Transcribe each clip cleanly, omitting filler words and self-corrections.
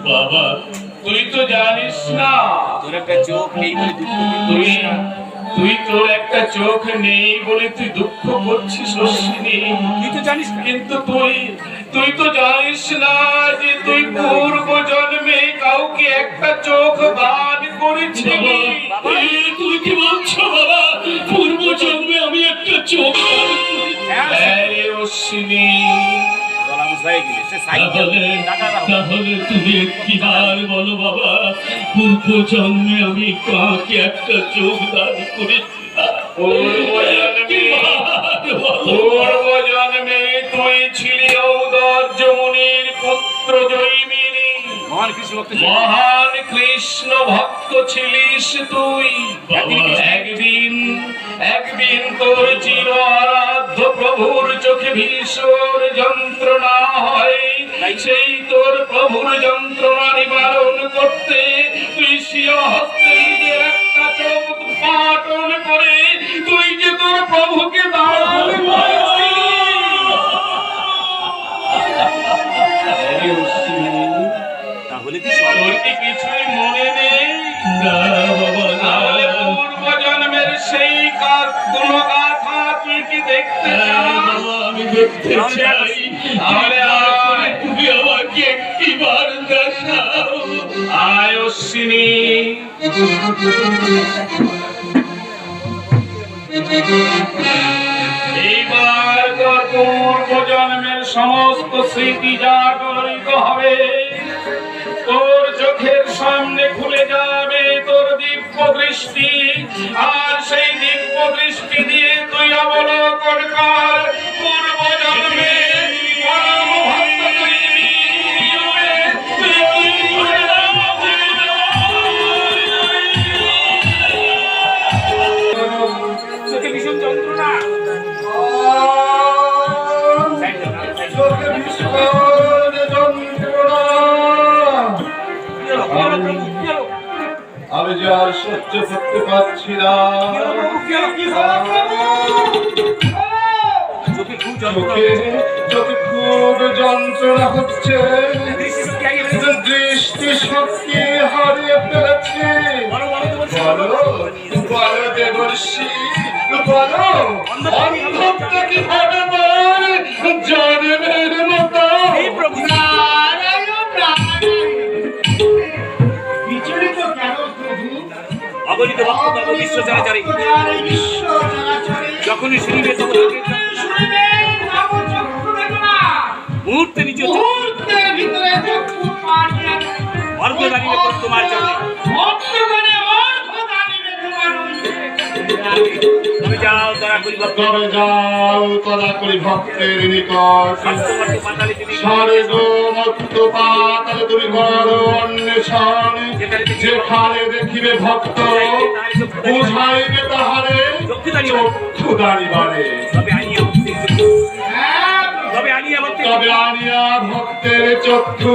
বাবা তুই তো জানিস না তোর একটা চোখ নেই বলে দুঃখ তুই করিস না। তুই তোর একটা চোখ নেই বলে তুই দুঃখ করছিস অশ্বিনী। তুই তো জানিস না। কিন্তু তুই তো জানিস না যে তুই পূর্ব জন্মে কাউকে একটা চোখ দান করেছিলি। তুমি কি বলছো বাবা? পূর্ব জন্মে আমি একটা চোখ দান করেছি। আরে অশ্বিনী গলা মুছাই গেলে সে সাইকেল তাহলে তুমি একটিবার বলো বাবা, পূর্ব জন্মে আমি কাকে একটা চোখ দান করেছি? পূর্ব জন্মে তুই ছিলি ঔদর্য মুনির পুত্র জৈমিনী। মহান কৃষ্ণ ভক্ত মহান কৃষ্ণ ভক্ত ছিলিস তুই। একদিন তোর চির আরাধ্য প্রভুর চোখে ভীষণ যন্ত্রণা হয়। সেই তোর প্রভুর যন্ত্রণা নিবারণ করতে তুই স্বীয় হস্তে নিজের একটা চোখ পাটন করে তুই যে তোর প্রভুকে দান তাহলে তোর কি কিছুই মনে নেই? তাহলে পূর্ব জন্মের সেই কোনো গাথা তুই কি দেখতে চাস? আমি দেখতে চাই। তাহলে তুমি আমাকে একটিবার দেখাও। আয় অশ্বিনী। এইবার তোর পূর্ব জন্মের সমস্ত স্মৃতি জাগরিত হবে। তোর চোখের সামনে খুলে যাবে তোর দিব্য দৃষ্টি। আর সেই দিব্য দৃষ্টি দিয়ে তুই অবলোকন কর পূর্ব জন্মে পরম ভক্ত চোখে ভীষণ যন্ত্রণা। আমি যে আর সহ্য করতে পারছি না। চোখে খুব যন্ত্রণা হচ্ছে। দৃষ্টি শক্তি হারিয়ে ফেলেছি। বলো দেবর্ষি, বলো অন্ধত্ব কিভাবে জন্মের মতো। অগণিত ভক্ত বিশ্ব চলাচলে যখনই শুনিবে মুহূর্তে নিচে অর্ঘ দাঁড়িয়ে তোমার জন্য। তুমি যাও দয়া করি ভক্ত, যাও তদা করি ভক্তের নিকট। স্বর্গ মত্ত পাতালে তুমি করো অন্বেষণ। যেখানে দেখিবে ভক্ত বুঝাইবে তাহারে চক্ষু দাঁড়িবারে। তবে আনিয়া ভক্তের চক্ষু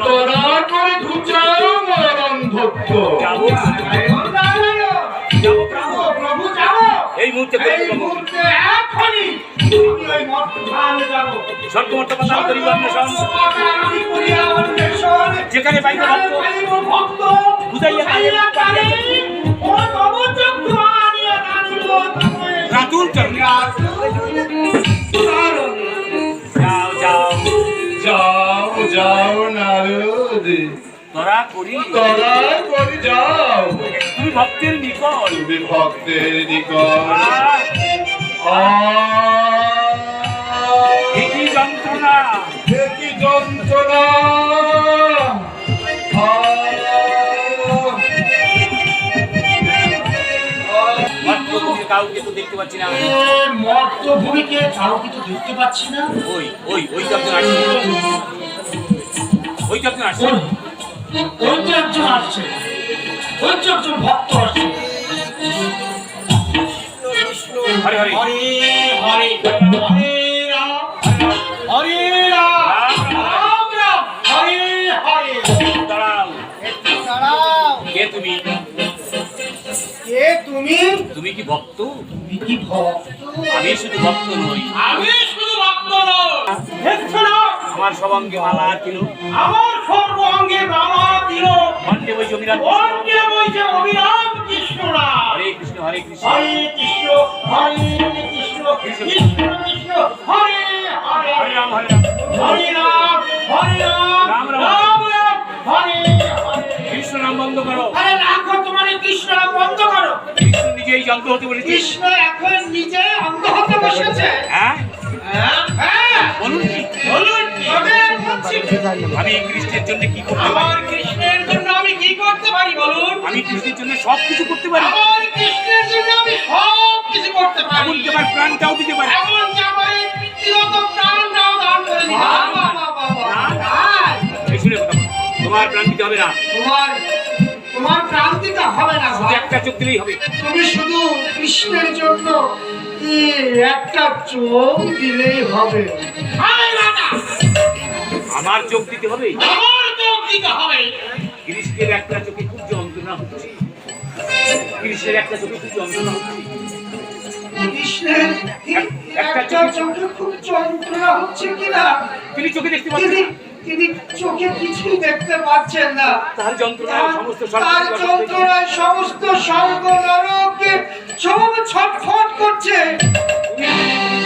তোরা করে ঘুচাও মরণভক্ত। এই মুহূর্তে যেখানে পাইব ভক্ত বুঝাইয়া রাতুল যাও যাও যাও যাও নারদ, তোরা করি যাও। তুমি ভক্তের নিকট, তুমি ভক্তের নিকট। কি যন্ত্রণা, কি যন্ত্রণা। কাউকে তো দেখতে পাচ্ছি না। মর্তভূমিকে কাউকে তো দেখতে পাচ্ছি না। ওই যখন আসছে, ওই যখন আসছে, ওই তো একজন আসছে, ওই তো একজন ভক্ত আসছে। হরে হরে হরে হরে হরে রাম হরে রাম রাম রাম হরে হরে। দাঁড়াও, দাঁড়াও। কে তুমি? কে তুমি? তুমি কি ভক্ত? তুমি কি ভক্ত? আমি শুধু ভক্ত নই, আমি শুধু ভক্ত নই। দেখছো না আমার সব অঙ্গে মালা ছিল, আমার সর্ব অঙ্গে মালা দিল, কণ্ঠে বই জমিরাম কণ্ঠে বইছে অবিরাম কৃষ্ণরা। হরে কৃষ্ণ হরে কৃষ্ণ হরে কৃষ্ণ হরে কৃষ্ণ কৃষ্ণ কৃষ্ণ হরে হরে, হরে রাম হরে রাম, হরে রাম হরে রাম, রাম রাম। রাম রাম হরে হরে। কৃষ্ণ নাম বন্ধ করো। আরে রাখো তোমার এই কৃষ্ণ নাম বন্ধ করো। কৃষ্ণ নিজেই যন্ত্র হতে বলেছে। কৃষ্ণ এখন নিজে অন্ধ হতে বসেছে। হ্যাঁ হ্যাঁ হ্যাঁ বলুন কি? বলুন তবে বলছি, আমি কৃষ্ণের জন্য কি করতে পারি? আমার কৃষ্ণের জন্য আমি কি করতে পারি বলুন? আমি কৃষ্ণের জন্য সব কিছু করতে পারি, আমার কৃষ্ণের জন্য আমি সব কিছু করতে পারি। এমনকি আমার প্রাণটাও দিতে পারি। এমনকি আমার এই ব্যক্তিগত প্রাণটাও দান করে দিতে পারি। বাবা, বাবা, বাবা। এই শুনে কথা বলো। তোমার প্রাণ দিতে হবে না, তোমার প্রাণ দিতে হবে না শুধু একটা চোখ দিলেই হবে। তুমি শুধু কৃষ্ণের জন্য একটা চোখ দিলেই হবে। আমার চোখ দিতে হবে, আমার চোখ দিতে হবে। কৃষ্ণের একটা চোখে খুব যন্ত্রণা হচ্ছে, কৃষ্ণের একটা চোখে খুব যন্ত্রণা হচ্ছে। কৃষ্ণের একটা চোখে খুব যন্ত্রণা হচ্ছে কিনা তিনি চোখে দেখতে পাচ্ছেন না, তিনি চোখে কিছুই দেখতে পাচ্ছেন না। তার যন্ত্রণায় সমস্ত তার যন্ত্রণায় সমস্ত স্বর্গ নরকে সব ছটফট করছে।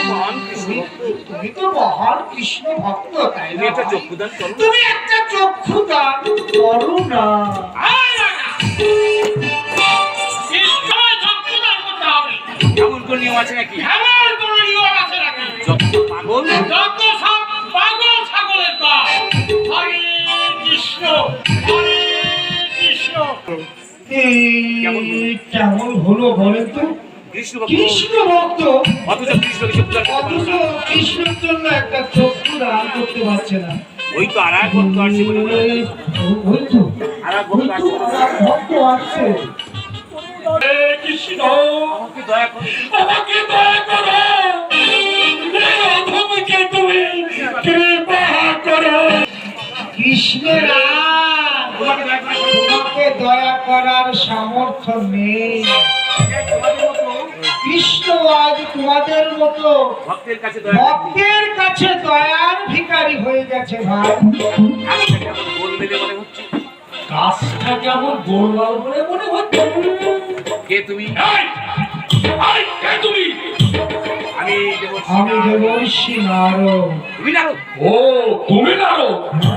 মহান কৃষ্ণ ভক্ত, তুমি তো মহান কৃষ্ণ ভক্ত, তাই তুমি না? একটা চক্ষু দান করো। তুমি একটা চক্ষু দান করো না। এমন কোন নিয়ম আছে নাকি? এমন কোন নিয়ম আছে নাকি? যত পাগল যত সব পাগল ছাগলের দল। হরে কৃষ্ণ হরে কৃষ্ণ। কেমন হলো বলেন তো? কৃষ্ণ ভক্ত, কৃষ্ণ ভক্ত অথচ কৃষ্ণকে চক্ষু দান করতে অথচ পারে না। কৃষ্ণের জন্য একটা চক্ষু দান করতে পারছে না। ওই তো আর এক ভক্ত আসছে বলে মনে হচ্ছে। ওই তো আর এক ভক্ত আসছে বলে মনে হচ্ছে। ভক্ত আসছে। হে কৃষ্ণ আমাকে দয়া করো, আমাকে দয়া করো, এই অধমকে তুমি কৃপা করো। কৃষ্ণের আর তোমাকে দয়া করে তোমাকে দয়া করার সামর্থ্য নেই। তোমাদের মতো কৃষ্ণ আজ তোমাদের মতো ভক্তের কাছে দয়া করে ভক্তের কাছে দয়ার ভিখারি হয়ে গেছে ভাই। কাজটাকে আমার গোল মেলে মনে হচ্ছে। কাজটা কেমন গোলমাল বলে মনে হচ্ছে। কে তুমি? এই, এই, কে তুমি? আমি দেবর্ষি আমি নারদ। দেবর্ষি নারদ। তুমি নারদ? ও তুমি নারো,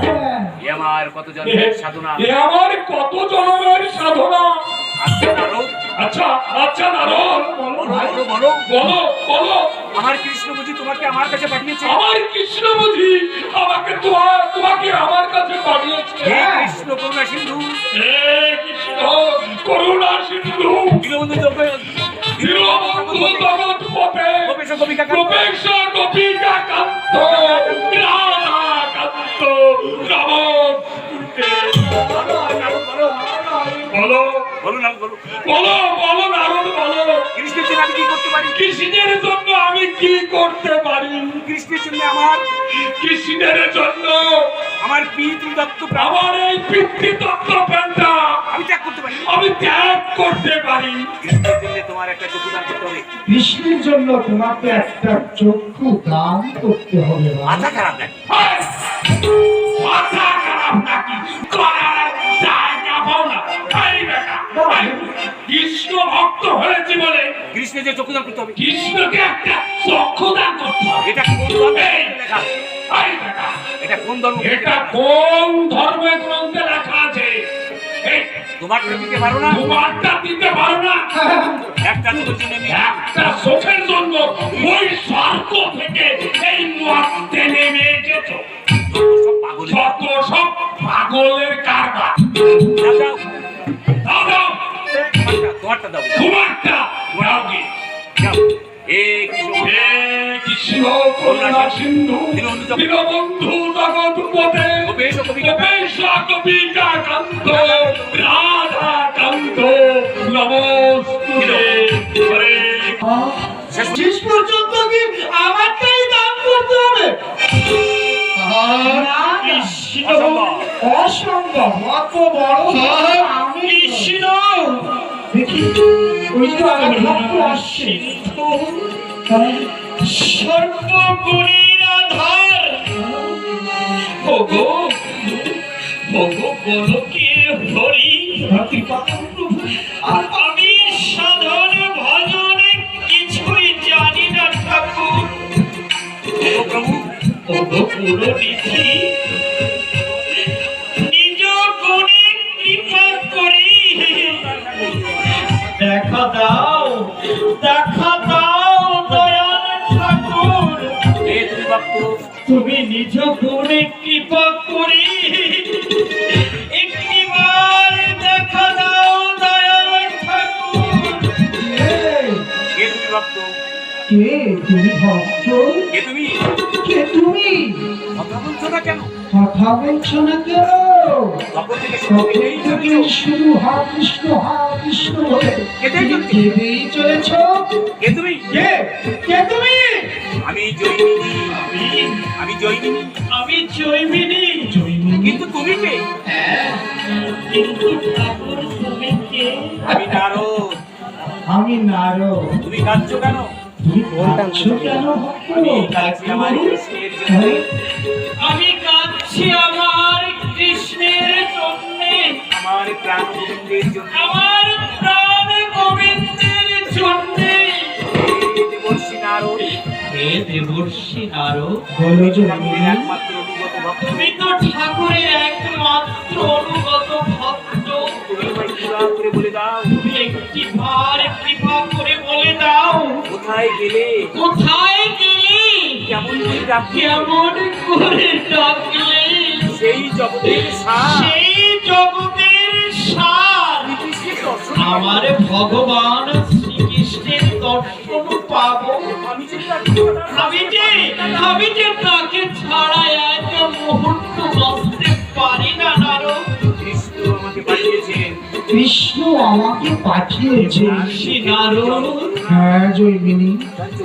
হ্যাঁ, এ আমার কত জন্মের সাধনা। এ আমার কত জনমের সাধনা। আচ্ছা নারদ, আচ্ছা আচ্ছা নারো, বলো বলো বলো। বলো বলো। আমার কৃষ্ণ বুঝি তোমাকে আমার কাছে পাঠিয়েছে? আমার কৃষ্ণ বুঝি আমাকে তোমাকে আমার কাছে পাঠিয়েছে। হে কৃষ্ণ করুণা সিন্ধু, হে কৃষ্ণ করুণা সিন্ধু, দীনবন্ধু জগৎ, দীনবন্ধু জগৎপতে, গোপেশ গোপিকা কান্ত, গোপেশ গোপিকা কান্ত, রাধা কান্ত, নমস্তুতে। বলো নারদ বলো, বলো বলো নারদ বলো। বলো বলো নারদ বলো। কৃষ্ণের জন্য আমি কি করতে পারি? কৃষ্ণের জন্য আমি কি করতে পারি? কৃষ্ণের জন্য আমার কৃষ্ণের জন্য আমার পিতৃদত্ত প্রাণ আমার এই পিতৃতত্ত্ব প্রাণটা আমি ত্যাগ করতে পারি। আমি ত্যাগ করতে পারি। কৃষ্ণের জন্য তোমার একটা চক্ষু দান করতে হবে। কৃষ্ণের জন্য তোমাকে একটা চক্ষু দান করতে হবে ভাই। মাথা খারাপ নাকি? এই, মাথা খারাপ নাকি? করার জায়গা পাও না। এই বেটা, এই, কৃষ্ণ ভক্ত হয়েছে বলে কৃষ্ণের যে চক্ষু দান করতে হবে, কৃষ্ণকে একটা চক্ষু দান করতে হবে। এটা কোন ধর্মে লেখা আছে? এই বেটা, এটা কোন ধর্ম? এটা কোন ধর্মের গ্রন্থে লেখা আছে? এই, তোমারটা দিতে পারো না? তোমারটা দিতে পারো না? একটা চোখের জন্য আমি একটা চোখের জন্য ওই স্বর্গ থেকে এই মর্তে নেমে এসেছো। সব পাগল। যত সব পাগলের কারবার। দাও দাও, দাও দাও, তোমারটা দাও, তোমারটা দাও কি? দাও। হে কৃষ্ণ, হে কৃষ্ণ করুণা সিন্ধু, দীনবন্ধু জগৎপতে, গোপেশ গোপিকা গোপেশ গোপিকা কান্ত, রাধা কান্ত, নমস্তুতে। হরে শেষ পর্যন্ত শেষ পর্যন্ত কি আমারটাই দান করতে হবে? কৃষ্ণ অসম্ভব, অত বড় আমি কৃষ্ণ দেখি ওই তো আমার ভক্ত আসছে। সর্বগুণের আধার ওগো ওগো গোলকে হরি আমি সাধন ভজন কিছুই জানি না ঠাকুর। ওগো পুরোহিতি নিজ গুণে কৃপা করি দেখা দাও দয়াল ঠাকুর। তুমি নিজ গুণে কৃপা করি একটিবার দেখা দাও দয়াল ঠাকুর। কে তুমি ভক্ত? কে তুমি? কথা বলছো না কেন? কথা বলছো না কেন? তখন থেকে শুধু হা কৃষ্ণ বলে কেঁদেই চলেছ। কে তুমি? কে তুমি? আমি জয়িনী। কিন্তু তুমি কে? কিন্তু ঠাকুর তুমি কে? আমি নারদ। তুমি কাঁদছো কেন? তুমি কাঁদছো কেন ভক্ত? আমি কাঁদছি আমার কৃষ্ণের জন্য। আমি কাঁদছি আমার কৃষ্ণের জন্যে, আমার প্রাণ গোবিন্দের জন্য। আমার প্রাণ গোবিন্দের জন্যে। দেবর্ষি নারদ, হে দেবর্ষি নারদ, বলো ঠাকুরের একমাত্র অনুগত ভক্ত। তুমি তো ঠাকুরের একমাত্র অনুগত ভক্ত। তুমি আমায় কৃপা করে বলে দাও, তুমি একটিবার কৃপা করে বলে দাও, কোথায় গেলে? কেমন করে ডাকলে? সেই জগতের সার কৃষ্ণের দর্শন আমার ভগবান শ্রীকৃষ্ণের দর্শন পাবো। আমি যে তাকে ছাড়া এক মুহূর্ত বাঁচতে পারি না নারদ। কৃষ্ণ আমাকে পাঠিয়েছে। নারদ, হ্যাঁ জৈমিনী,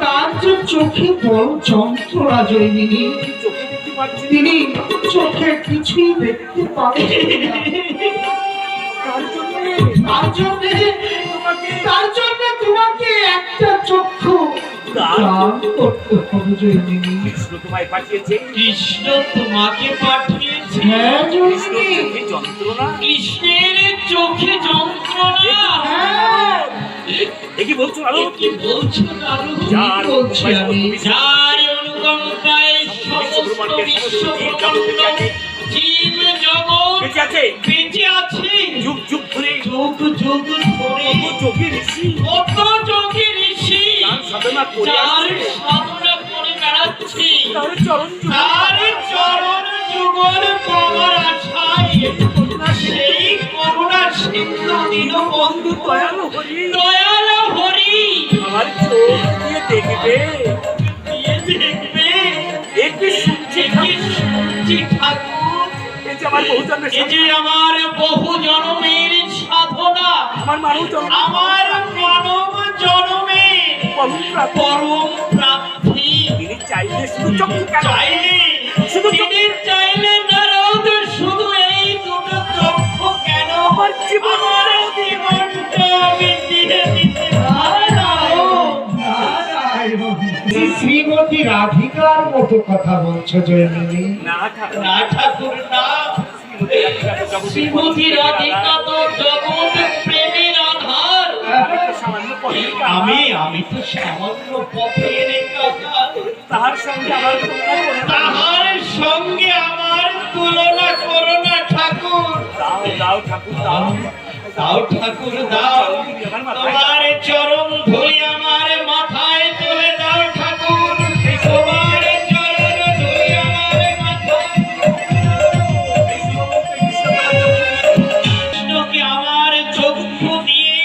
তার যে চোখে বড় যন্ত্রণা জৈমিনী, তিনি চোখে কিছুই দেখতে পাবেন না। তার জন্য তোমাকে একটা চক্ষু দান করতে হবে জৈমিনী। কৃষ্ণ তোমাকে পাঠিয়েছে। হ্যাঁ জৈমিনী। কৃষ্ণের চোখে যন্ত্রণা। হ্যাঁ। কি বলছো নারদ? বলছি আমি। যার অনুকম্পায় সমস্ত বিশ্বব্রহ্মাণ্ড জীব জগৎ বেঁচে আছে। যুগ যুগ ধরে কত যোগী ঋষি সাধনা করে যার সাধনা করে বেড়াচ্ছে, তার চরণ তার চরণ যুগল পাওয়ার আশায় সেই করুণা সিন্ধু দীনবন্ধু দয়ালু হরি দয়াল হরি আমার চোখ দিয়ে দেখবে। একে শুনছি ঠাকুর, এই যে আমার বহু জন্মের এ যে আমার বহু জনমের সাধনা, আমার মানব জন্ম, আমার মানব জনমের পরম প্রাপ্তি। তিনি চাইলে শুধু চক্ষু কেন? তিনি চাইলে নারদ শুধু এই দুটো চক্ষু কেন? আমার জীবনটা আমি দিয়ে দিতে শ্রীমতী রাধিকার মতো কথা বলছো জৈমিনী। না ঠাকুর, না ঠাকুর না, শ্রীমতী রাধিকা তো জগৎ প্রেমের আধার। সামান্য পথে আমি তো সামান্য পথের কাঁঠাল। তাহার সঙ্গে আমার তুলনা করো না। তাহার সঙ্গে আমার তুলনা করো না ঠাকুর। দাও ঠাকুর দাও। দাও ঠাকুর দাও, আমার মাথায় তোমার চরণ ধুলি আমার মাথায় তুলে দাও ঠাকুর। তোমার চরণ ধুলি আমার মাথায় কৃষ্ণকে আমার চক্ষু দিয়ে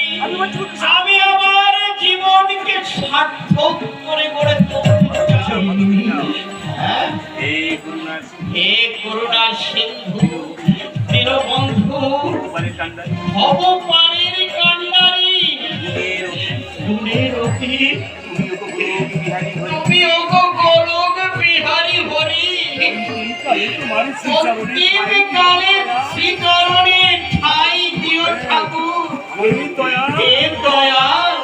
আমি আমার জীবনকে সার্থক করে গড়ে তুলতে চাই। হ্যাঁ? হে করুণা সিন্ধু দীনবন্ধু ভব পারের কান্ডারি গুণের অতীত, তুমি ওগো গোলক বিহারী হরি। অন্তিম কালে শ্রীচরণে ঠাই দিও ঠাকুর। হে দয়াল,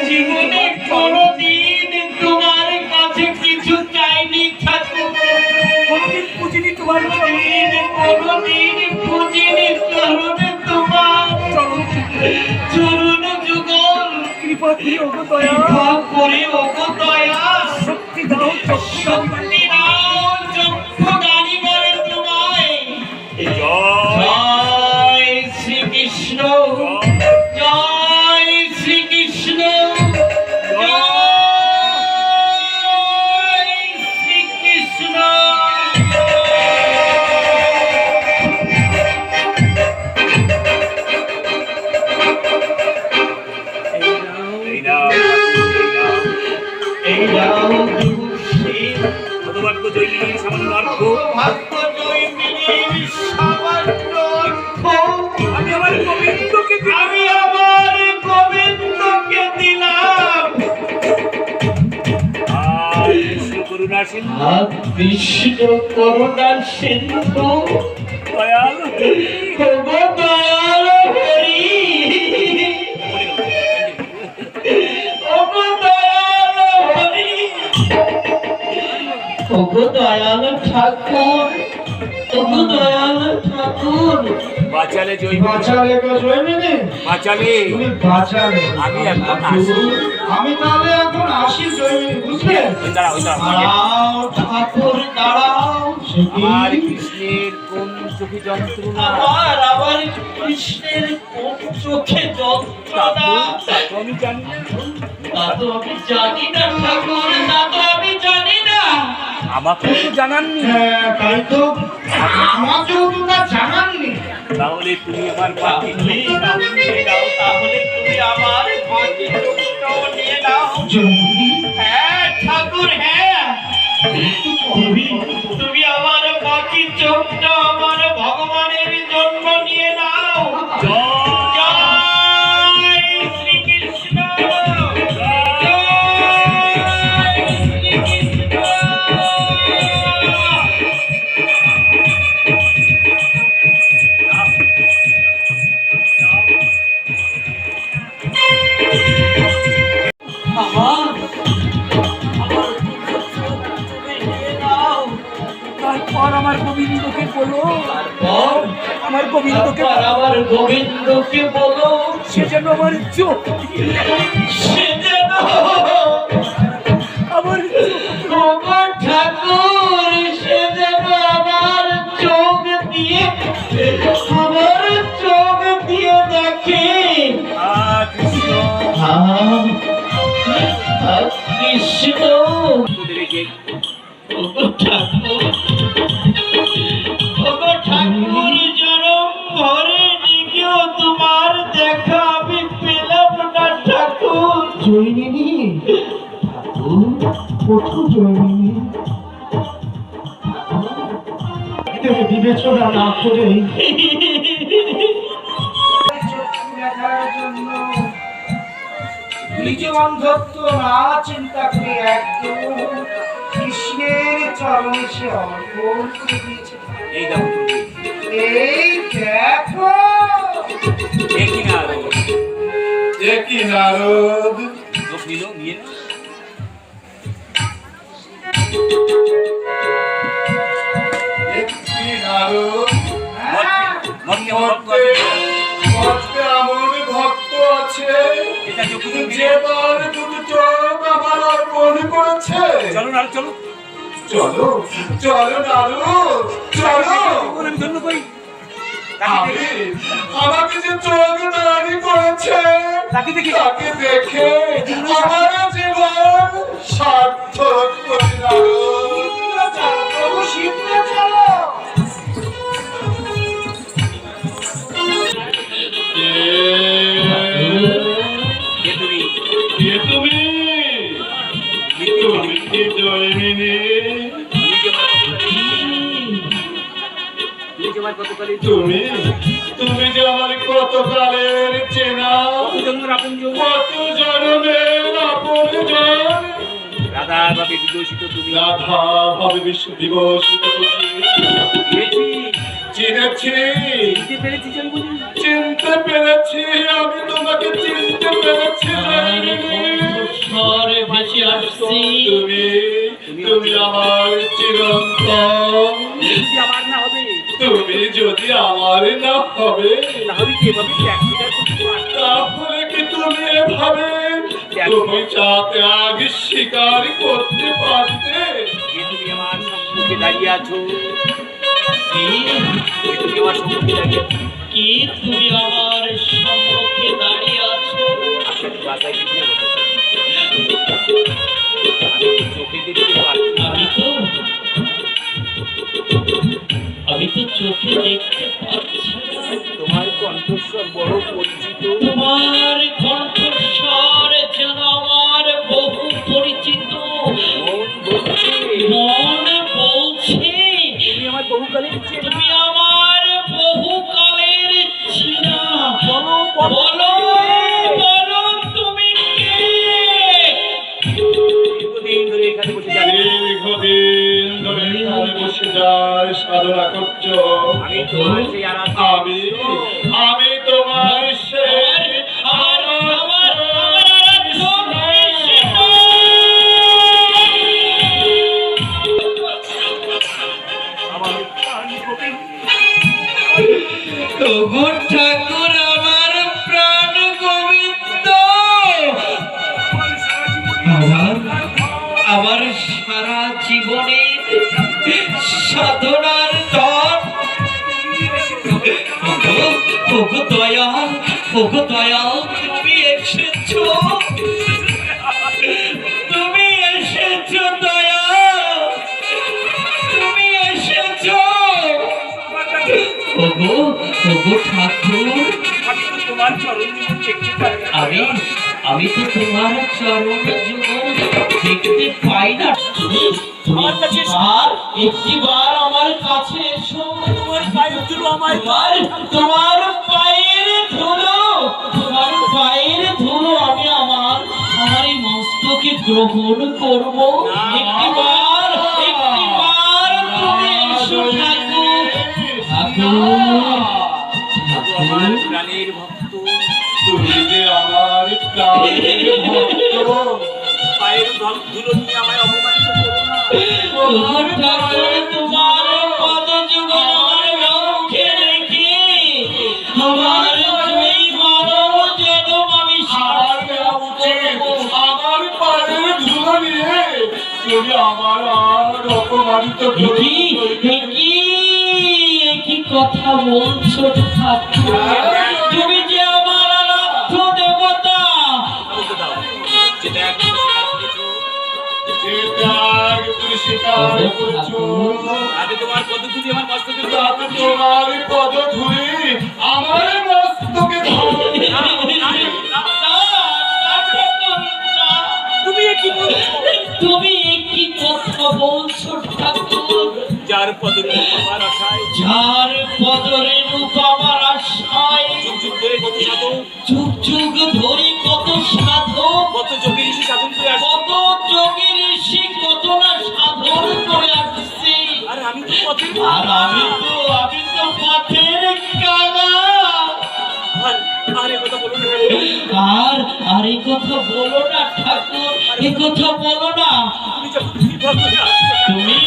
জীবনে কোনদিন তোমার কাছে কিছু চাইনি ঠাকুর। কোনদিন খুঁজিনি চরণে তোমার চরণ যুগল কৃপা করি ওগো দয়া কৃপা করে ওগো দয়া শক্তি দাও শক্তি দাও চক্ষু দানিবার তোমায় জয় জয় শ্রীকৃষ্ণ জয় শ্রীকৃষ্ণ জয় শ্রীকৃষ্ণ এই নাও এই নাও দুঃখী ভগবানকে জয়িনী সামান্য অর্ঘ ভাগ্য জয়মিনীর সামান্য অর্ঘ আমি আমার গোবিন্দকে আমি আমার গোবিন্দকে দিলাম কৃষ্ণ করুণা সিন্ধু কৃষ্ণ করুণা সিন্ধু দয়াল ওগো দয়াল হরি ওগো দয়াল হরি ওগো দয়াল ঠাকুর ওগো দয়াল ঠাকুর বাঁচালে জয়ী বাঁচালে গো জয়মিনী, বাঁচালে তুমি বাঁচালে। আমি এখন আসি আমি তাহলে এখন আসি জয়মিনী, বুঝলে? ওই দাঁড়াও দাঁড়াও ঠাকুর দাঁড়াও সে কি? আমার কৃষ্ণের কোন চোখে যন্ত্রণা আবার কৃষ্ণের কোন চোখে যন্ত্রণা তা তো আমি জানি না তা তো আমি জানি না ঠাকুর তা তো আমি জানি না আমাকে তো জানাননি হ্যাঁ, তাই তো আমাকেও তো তা জানাননি। তাহলে তুমি আমার পাখি তাহলে তুমি আমার বাকি চোখটাও নিয়ে নাও জয়মিনী, হ্যাঁ ঠাকুর হ্যাঁ তুমি আমার বাকি চোখটা আমার ভগবানের জন্য নিয়ে নাও জয় শ্রীকৃষ্ণ জয় শ্রীকৃষ্ণ তারপর আমার গোবিন্দকে বলো আমার গোবিন্দকে আমার গোবিন্দকে বলো সে যেন আমার চোখ সে যেন আমার আমার ঠাকুর সে যেন আমার চোখ দিয়ে আমার চোখ দিয়ে দেখে কৃষ্ণ কৃষ্ণ ওগো ঠাকুর জনম ভরে নিগেও তোমার দেখা আমি পেলাম না ঠাকুর জয়মিনী, ঠাকুর, ওঠো জয়মিনী। এটাকে বিবেচনা না করে নিজ অন্ধত্ব না চিন্তা করে একদম কৃষ্ণের চরণে সে অর্পণ করে দিয়েছে। এই দেখো এই দেখো, দেখি না একই নারদ চোখ নিল নিয়ে নাও। একই নারদ মর্তে ভক্ত আছে। মর্তে এমন ভক্ত আছে এটা চোখ দিয়ে যে তার দুটো চোখ আমার অর্পণ করেছে। চলো না চলো চলো চলো নারদ চলো। আমি ধন্য করি আমি আমাকে যে চোখ দাঁড়ি করেছে তাকে দেখি তাকে দেখে আমার জীবন সার্থক করে নারদ। প্রভু শিবকে চলো। কে তুমি কে তুমি? তুমি কি জয়মিনী? তুমি যে আমার কতকালী তুমি তুমি যে আমার কতকালের চেনা, জন্মের আপন কত জন্মের আপনজন। রাধা ভাবে বিদূষিত তুমি রাধা ভাবে বিশ্ব বিভূষিত তুমি। পেয়েছি চিনেছি, চিনতে পেরেছি জন্মনি চিনতে পেরেছি, আমি তোমাকে চিনতে পেরেছি জয়মিনী। স্বরে ভাসি আসছি তুমি তুমি আমার চিরন্তন, যদি আমার না হবে তুমি যদি আমার না হবে তাহলে কি এভাবে ত্যাগ স্বীকার করতে পারবে? তাহলে কি তুমি এভাবে তুমি চাতে আগে স্বীকার করতে পারতে? যে তুমি আমার সম্মুখে দাঁড়িয়ে আছো, কি যে তুমি আমার সম্মুখে দাঁড়িয়ে আছো, কি তুমি আমার সম্মুখে দাঁড়িয়ে আছো? আসলে বাসায় কি দিয়ে বসে? আমি চোখে দেখতে পাচ্ছি না। আমি তো চোখে দেখতে পাচ্ছি না। তোমার কণ্ঠস্বর বড় পরিচিত। তোমার কণ্ঠস্বর যেন আমার বহু পরিচিত। মন বলছে মন বলছে তুমি আমার বহুকালের চেনা। তুমি আমার বহুকালের চেনা। বলো বলো বলো বলো তুমি কে? দীর্ঘদিন ধরে এখানে বসে যাবে। দীর্ঘদিন ধরে এখানে বসে যায় সাধনা করছো। আমি তোমার সেই আরাধ্য। আমি তোমার সেই আমার প্রাণ গোবিন্দ। তবু ঠাকুর আমার প্রাণ গোবিন্দ, আমার সারা জীবনের সাধনার ধন। ওগো দয়াল, ওগো দয়াল, তুমি এসেছো, তুমি এসেছো দয়াল, তুমি এসেছো। ওগো ওগো ঠাকুর, আমি তো তোমার চরণ দেখতে পাই না। আমি তো তোমার চরণ যুগল দেখতে পাই না। আমার কাছে এসো। একটিবার আমার কাছে এসো। তোমার পায়ের ধুলো আমার তোমার পায়ের ধুলো, তোমার পায়ের ধুলো আমি আমার এই মস্তকে গ্রহণ করব। একটিবার তুমি এসো ঠাকুর। আমার প্রাণের ভক্ত। তুমি যে আমার প্রাণের ভক্ত। পায়ের ধুলো নিয়ে আমায় অপমানিত করো না। তোমার ঠাকুর, তোমার পদ যুগল আমার মুখে রেখে আমার জয়ী মানব জনম আমি আমার দেওয়া উচিত, আমার পায়ের ধুলো নিয়ে তুমি আমার আর অপমানিত করো। কি কথা বলছো ঠাকুর? তুমি যে আমার আরাধ্য দেবতা। আমাকে দাও যেটা এখন স্বীকার করেছো। যে ত্যাগ তুমি স্বীকার করেছো, আগে তোমার পদ্ধতি আমার মস্তকে তাতে তোমার পদধূলি আমার মস্তকে ধরো। তুমি কি বলছো? তুমি কি কথা বলছো ঠাকুর? যার পদরূপ আমার আশায় যার পদরেণু আমার আশায় যুগ যুগ ধরে কত সাধক, যুগ যুগ ধরে কত সাধক, কত যোগী ঋষি সাধন করে আসছে। কত যোগী ঋষি কত না সাধন করে আসছে। আর আমি তো পথে আর আমি তো পথের কানা। আর এ কথা বলো না। আর এই কথা বলো না ঠাকুর, এই কথা বলো না। তুমি যখন কৃপা করে আসছো, তুমি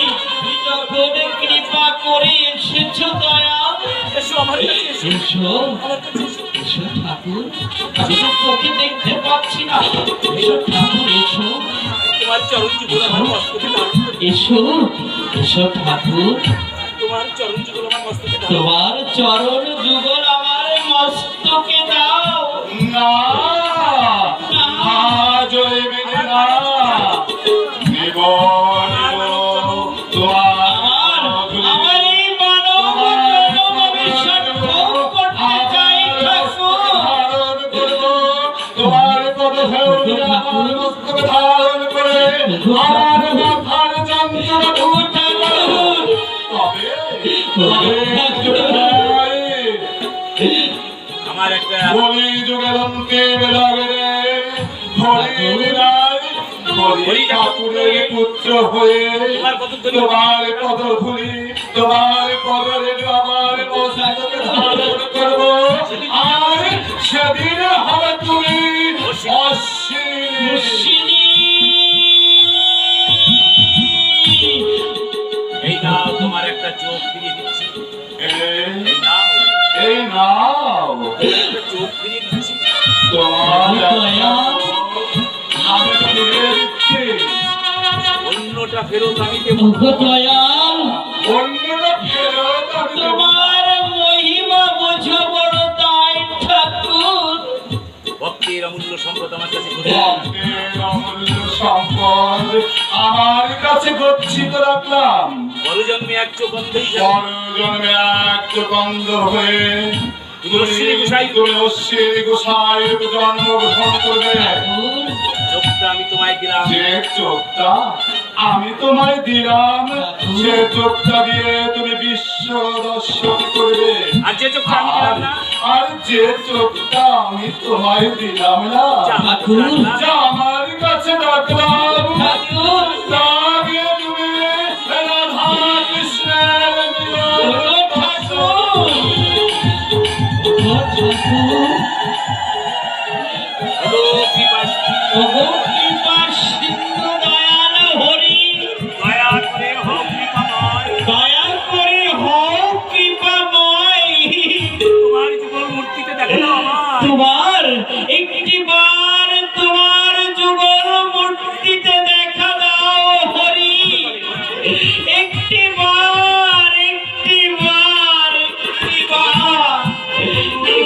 যখন কৃপা করে এসেছো দয়া, এসো আমার কাছে এসো। এসো আমার কাছে এসো। এসো ঠাকুর, আমি তো চোখে দেখতে পাচ্ছি না। এসো ঠাকুর, এসো তোমার চরণ যুগল আমার মস্তকে ধারণ করে। এসো এসো ঠাকুর, তোমার চরণ যুগল আমার মস্তকে ধারণ করে। তোমার চরণ যুগল আমার মস্তকে দাও। না, আজ ওই মেনে না। নিব, তোমার আমার এই মানব জনম আমি সার্থক করতে চাই ঠাকুর। ধারণ করব, তোমার পদধূলি আমার মস্তকে ধারণ করে আমার মাথার যন্ত্রণা দূর আমার একটা হরি যুগের অন্তিম লাগরে হরি বিনায় হরি ঠাকুরের পুত্র হয়ে তোমার পদধূলি, তোমার পদরেণু আমার মস্তকে ধারণ করব। আর সেদিন হবে তুমি অশ্বিনী। এই নাও তোমার একটা চোখ ফিরিয়ে দিচ্ছি। এই নাও একটা চোখ ফিরিয়ে দিচ্ছি। তোমার দয়া। আমি ফিরিয়ে দিচ্ছি। অন্যটা ফেরত আমি দেব। ওগো দয়াল, অন্যটা ফেরত আমি দেব। তোমার মহিমা বোঝা বড় তাই ঠাকুর। ভক্তের অমূল্য সম্পদ আমার কাছে ঘুরে ভক্তের অমূল্য সম্পদ আমার কাছে গচ্ছিত রাখলাম। বড় জন্মে এক চোখ অন্ধ হিসাবে পরজন্মে এক চোখন্ধ হয়ে তুমি অশ্বিনী গোসাই তুমি অশ্বিনী গোসাইয়ের জন্মগ্রহণ করবে। ঠাকুর, চোখটা আমি তোমায় দিলাম। যে চোখটা আমি তোমায় দিলাম, সে চোখটা দিয়ে তুমি বিশ্ব দর্শন করবে। আর যে চোখটা আমি দিলাম না, আর যে চোখটা আমি তোমায় দিলাম না, যা আমার ঠাকুর। রাখলাম। যা আমার কাছে রাখলাম, ঠাকুর, তা দিয়ে তুমি রাধা কৃষ্ণের মিলন ওগো ঠাকুর, ওগো ঠাকুর, হলো কৃপাশী, ওগো কৃপা সিন্ধু দয়াল হরি, দয়া করে হও কৃপাময়। দয়া করে হও কৃপাময়। তোমার যুগল মূর্তিতে দেখো না আমার। তোমার একটি বার তোমার যুগল মূর্তিতে দেখা দাও হরি। একটি বার, একটি বার, একটি বার,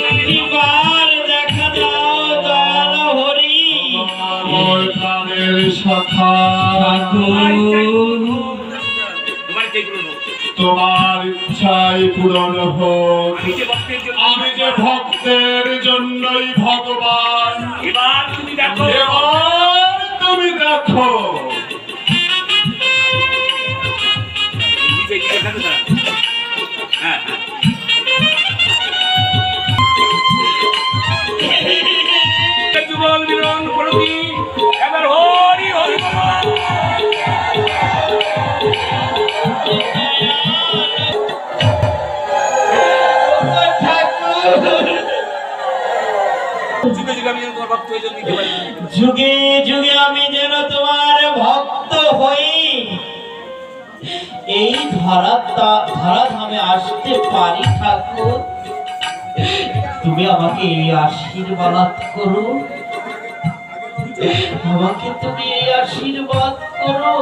একটি বার দেখা দাও দয়াল হরি। আমার প্রাণের সখা, তোমার যেগুলো নোক। তোমার ইচ্ছাই পূরণ হোক। আমি যে ভক্তের জন্য আমি যে ভক্তের জন্যই ভগবান। এবার তুমি দেখো এবার তুমি দেখো। নিজে নিজে দেখো না। হ্যাঁ হ্যাঁ যুগল মিলন প্রতি এবার হরি হরি বল। ওগো ঠাকুর, যুগে যুগে আমি যেন তোমার ভক্ত হয়ে জন্মিতে পারি। যুগে যুগে আমি যেন তোমার ভক্ত হই, এই ধরাধামে আসতে পারি ঠাকুর। তুমি আমাকে এই আশীর্বাদ করো, আমাকে তুমি এই আশীর্বাদ করো।